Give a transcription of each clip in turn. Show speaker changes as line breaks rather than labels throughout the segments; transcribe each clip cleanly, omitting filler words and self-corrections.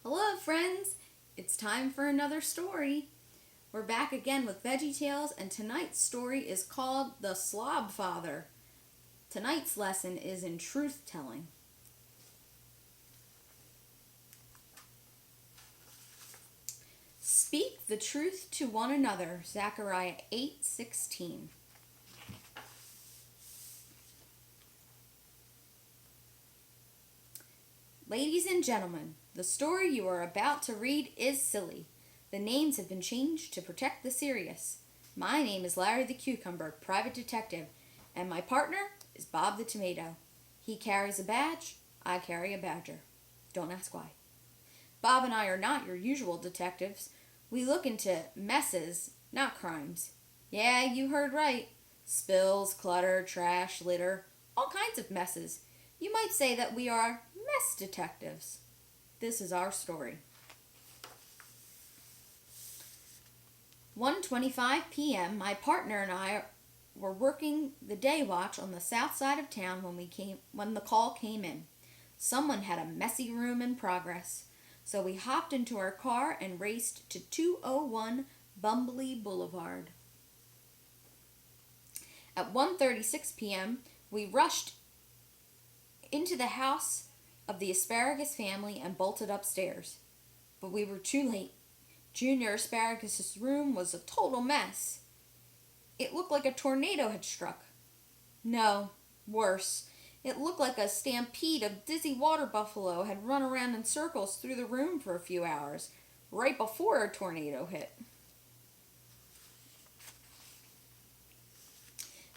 Hello, friends! It's time for another story. We're back again with Veggie Tales, and tonight's story is called The Slob Father. Tonight's lesson is in truth telling. Speak the truth to one another, Zechariah 8:16. Ladies and gentlemen, the story you are about to read is silly. The names have been changed to protect the serious. My name is Larry the Cucumber, private detective, and my partner is Bob the Tomato. He carries a badge, I carry a badger. Don't ask why. Bob and I are not your usual detectives. We look into messes, not crimes. Yeah, you heard right. Spills, clutter, trash, litter, all kinds of messes. You might say that we are mess detectives. This is our story. 1:25 p.m. My partner and I were working the day watch on the south side of town when the call came in. Someone had a messy room in progress. So we hopped into our car and raced to 201 Bumbley Boulevard. At 1:36 p.m., we rushed into the house of the Asparagus family and bolted upstairs. But we were too late. Junior Asparagus' room was a total mess. It looked like a tornado had struck. No, worse. It looked like a stampede of dizzy water buffalo had run around in circles through the room for a few hours, right before a tornado hit.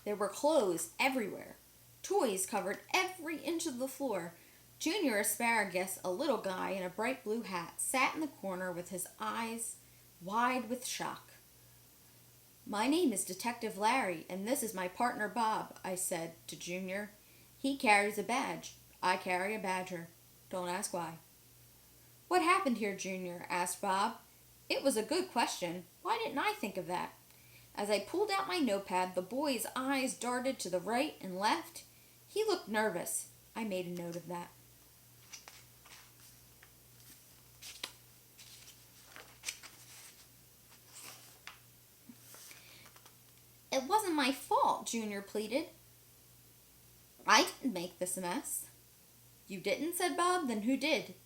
There were clothes everywhere. Toys covered every inch of the floor. Junior Asparagus, a little guy in a bright blue hat, sat in the corner with his eyes wide with shock. "My name is Detective Larry, and this is my partner Bob," I said to Junior. "He carries a badge. I carry a badger. Don't ask why." "What happened here, Junior?" asked Bob. It was a good question. Why didn't I think of that? As I pulled out my notepad, the boy's eyes darted to the right and left. He looked nervous. I made a note of that. "It wasn't my fault," Junior pleaded. "I didn't make this mess." "You didn't?" said Bob. "Then who did?"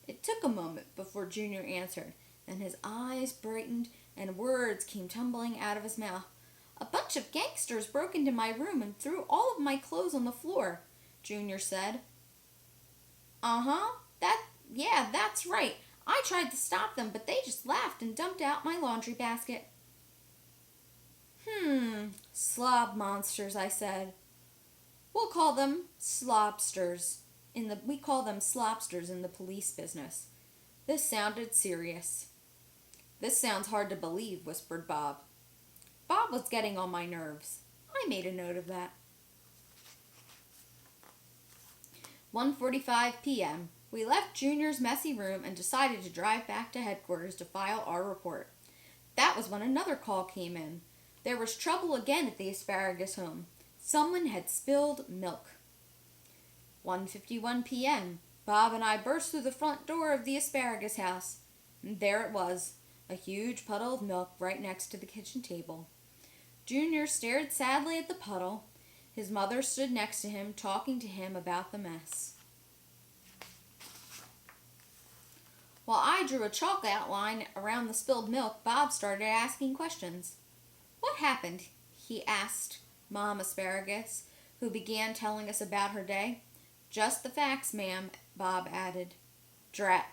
It took a moment before Junior answered. Then his eyes brightened and words came tumbling out of his mouth. "A bunch of gangsters broke into my room and threw all of my clothes on the floor," Junior said. "Uh-huh, that's right. I tried to stop them, but they just laughed and dumped out my laundry basket." Slob monsters," I said. "We'll call them slobsters. We call them slobsters in the police business." This sounded serious. "This sounds hard to believe," whispered Bob. Bob was getting on my nerves. I made a note of that. 1:45 p.m. We left Junior's messy room and decided to drive back to headquarters to file our report. That was when another call came in. There was trouble again at the Asparagus home. Someone had spilled milk. 1:51 p.m. Bob and I burst through the front door of the Asparagus house. And there it was, a huge puddle of milk right next to the kitchen table. Junior stared sadly at the puddle. His mother stood next to him, talking to him about the mess. While I drew a chalk outline around the spilled milk, Bob started asking questions. "What happened?" he asked Mom Asparagus, who began telling us about her day. "Just the facts, ma'am," Bob added. Drat.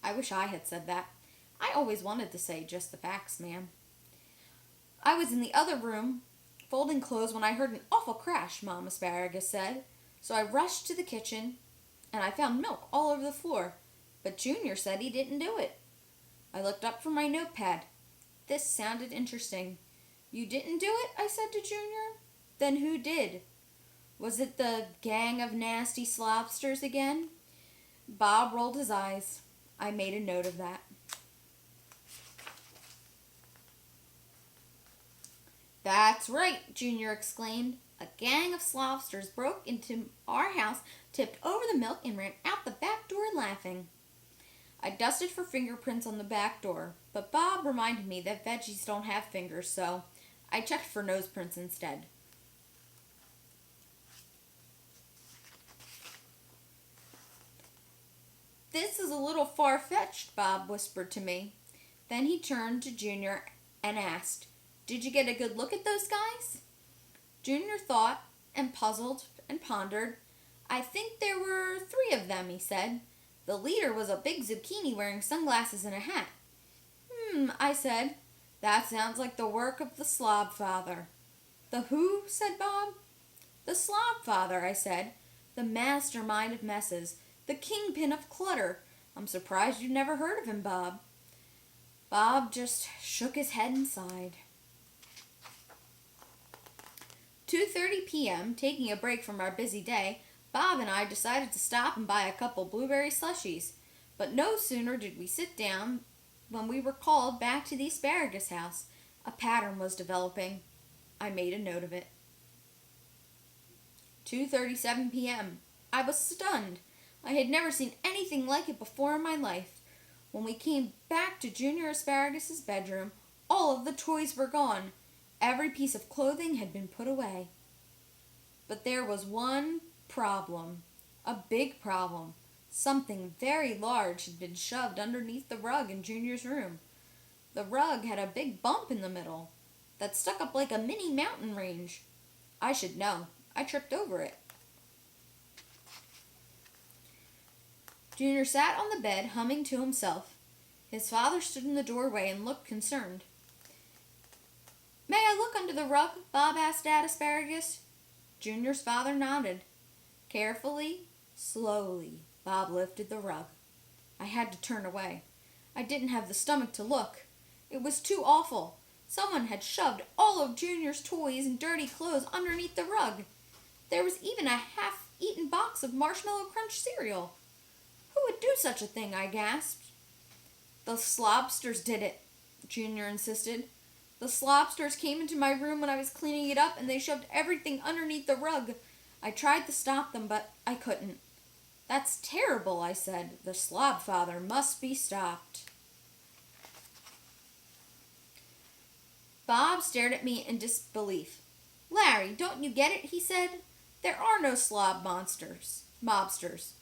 I wish I had said that. I always wanted to say just the facts, ma'am. "I was in the other room folding clothes when I heard an awful crash," Mom Asparagus said. "So I rushed to the kitchen and I found milk all over the floor. But Junior said he didn't do it." I looked up from my notepad. This sounded interesting. "You didn't do it?" I said to Junior. "Then who did? Was it the gang of nasty slobsters again?" Bob rolled his eyes. I made a note of that. "That's right," Junior exclaimed. "A gang of slobsters broke into our house, tipped over the milk, and ran out the back door laughing." I dusted for fingerprints on the back door, but Bob reminded me that veggies don't have fingers, so I checked for nose prints instead. "This is a little far-fetched," Bob whispered to me. Then he turned to Junior and asked, "Did you get a good look at those guys?" Junior thought and puzzled and pondered. "I think there were 3 of them," he said. "The leader was a big zucchini wearing sunglasses and a hat." I said. "That sounds like the work of the Slob Father." "The who?" said Bob. "The Slob Father," I said. "The mastermind of messes. The kingpin of clutter. I'm surprised you've never heard of him, Bob." Bob just shook his head and sighed. 2:30 p.m., taking a break from our busy day, Bob and I decided to stop and buy a couple blueberry slushies. But no sooner did we sit down when we were called back to the asparagus house. A pattern was developing. I made a note of it. 2:37 p.m. I was stunned. I had never seen anything like it before in my life. When we came back to Junior Asparagus's bedroom, all of the toys were gone. Every piece of clothing had been put away. But there was one problem. A big problem. Something very large had been shoved underneath the rug in Junior's room. The rug had a big bump in the middle that stuck up like a mini mountain range. I should know. I tripped over it. Junior sat on the bed, humming to himself. His father stood in the doorway and looked concerned. "May I look under the rug?" Bob asked Dad Asparagus. Junior's father nodded. Carefully, slowly, Bob lifted the rug. I had to turn away. I didn't have the stomach to look. It was too awful. Someone had shoved all of Junior's toys and dirty clothes underneath the rug. There was even a half-eaten box of Marshmallow Crunch cereal. "Who would do such a thing?" I gasped. "The Slobsters did it," Junior insisted. "The Slobsters came into my room when I was cleaning it up and they shoved everything underneath the rug. I tried to stop them, but I couldn't." "That's terrible," I said. "The Slob Father must be stopped." Bob stared at me in disbelief. "Larry, don't you get it?" he said. "There are no slob monsters. Mobsters.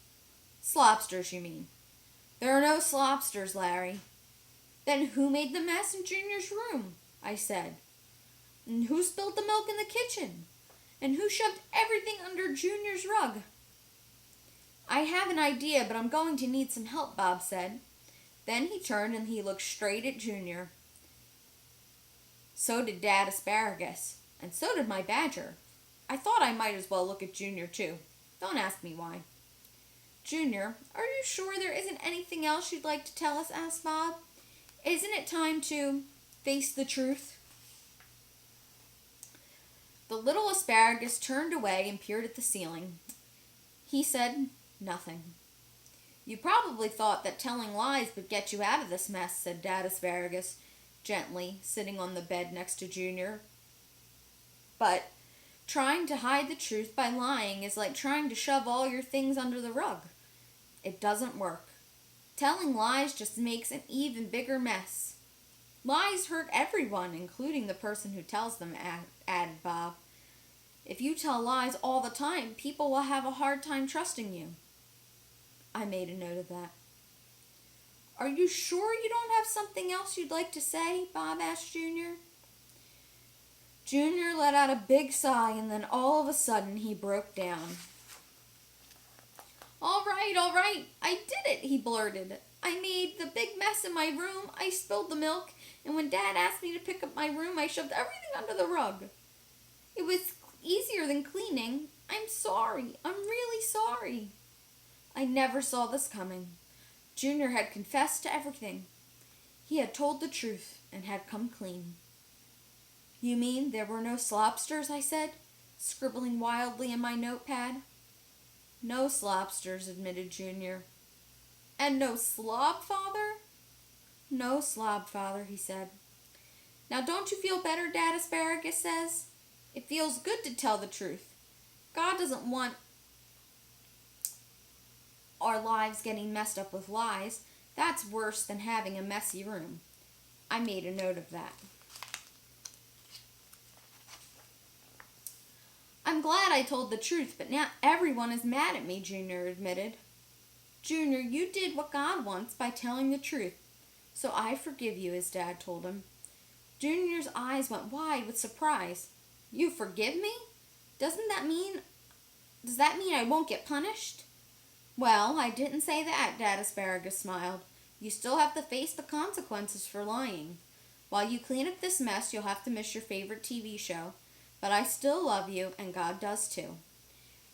Slobsters, you mean." "There are no slobsters, Larry." "Then who made the mess in Junior's room?" I said. "And who spilled the milk in the kitchen? And who shoved everything under Junior's rug?" "I have an idea, but I'm going to need some help," Bob said. Then he turned and he looked straight at Junior. So did Dad Asparagus, and so did my badger. I thought I might as well look at Junior too. Don't ask me why. "Junior, are you sure there isn't anything else you'd like to tell us?" asked Bob. "Isn't it time to face the truth?" The little asparagus turned away and peered at the ceiling. He said nothing. "You probably thought that telling lies would get you out of this mess," said Dad Asparagus, gently, sitting on the bed next to Junior. "But trying to hide the truth by lying is like trying to shove all your things under the rug. It doesn't work. Telling lies just makes an even bigger mess. Lies hurt everyone, including the person who tells them," added Bob. "If you tell lies all the time, people will have a hard time trusting you." I made a note of that. "Are you sure you don't have something else you'd like to say?" Bob asked Junior. Junior let out a big sigh, and then all of a sudden he broke down. All right, I did it," he blurted. "I made the big mess in my room, I spilled the milk, and when Dad asked me to pick up my room, I shoved everything under the rug. It was easier than cleaning. I'm sorry. I'm really sorry." I never saw this coming. Junior had confessed to everything. He had told the truth and had come clean. "You mean there were no slobsters?" I said, scribbling wildly in my notepad. "No slobsters," admitted Junior. "And no slob father?" "No slob father," he said. "Now don't you feel better?" Dad Asparagus says. "It feels good to tell the truth. God doesn't want our lives getting messed up with lies. That's worse than having a messy room. I made a note of that. I'm glad I told the truth, but now everyone is mad at me, Junior admitted. Junior, you did what God wants by telling the truth, so I forgive you, his dad told him. Junior's eyes went wide with surprise. You forgive me? Does that mean I won't get punished? Well, I didn't say that, Dad Asparagus smiled. You still have to face the consequences for lying. While you clean up this mess, you'll have to miss your favorite TV show. But I still love you, and God does too.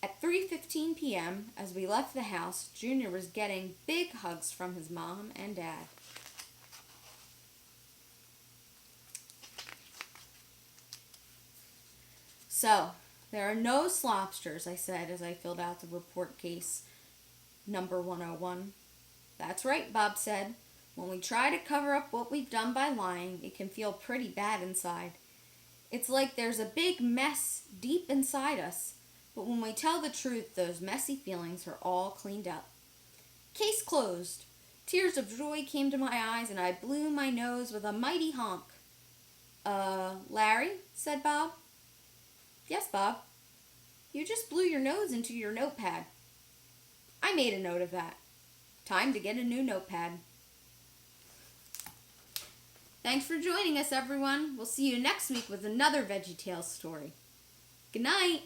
At 3:15 p.m., as we left the house, Junior was getting big hugs from his mom and dad. So, there are no slopsters, I said as I filled out the report case number 101. That's right, Bob said. When we try to cover up what we've done by lying, it can feel pretty bad inside. It's like there's a big mess deep inside us, but when we tell the truth, those messy feelings are all cleaned up. Case closed. Tears of joy came to my eyes, and I blew my nose with a mighty honk. Larry, said Bob. Yes, Bob. You just blew your nose into your notepad. I made a note of that. Time to get a new notepad. Thanks for joining us, everyone. We'll see you next week with another Veggie Tale story. Good night.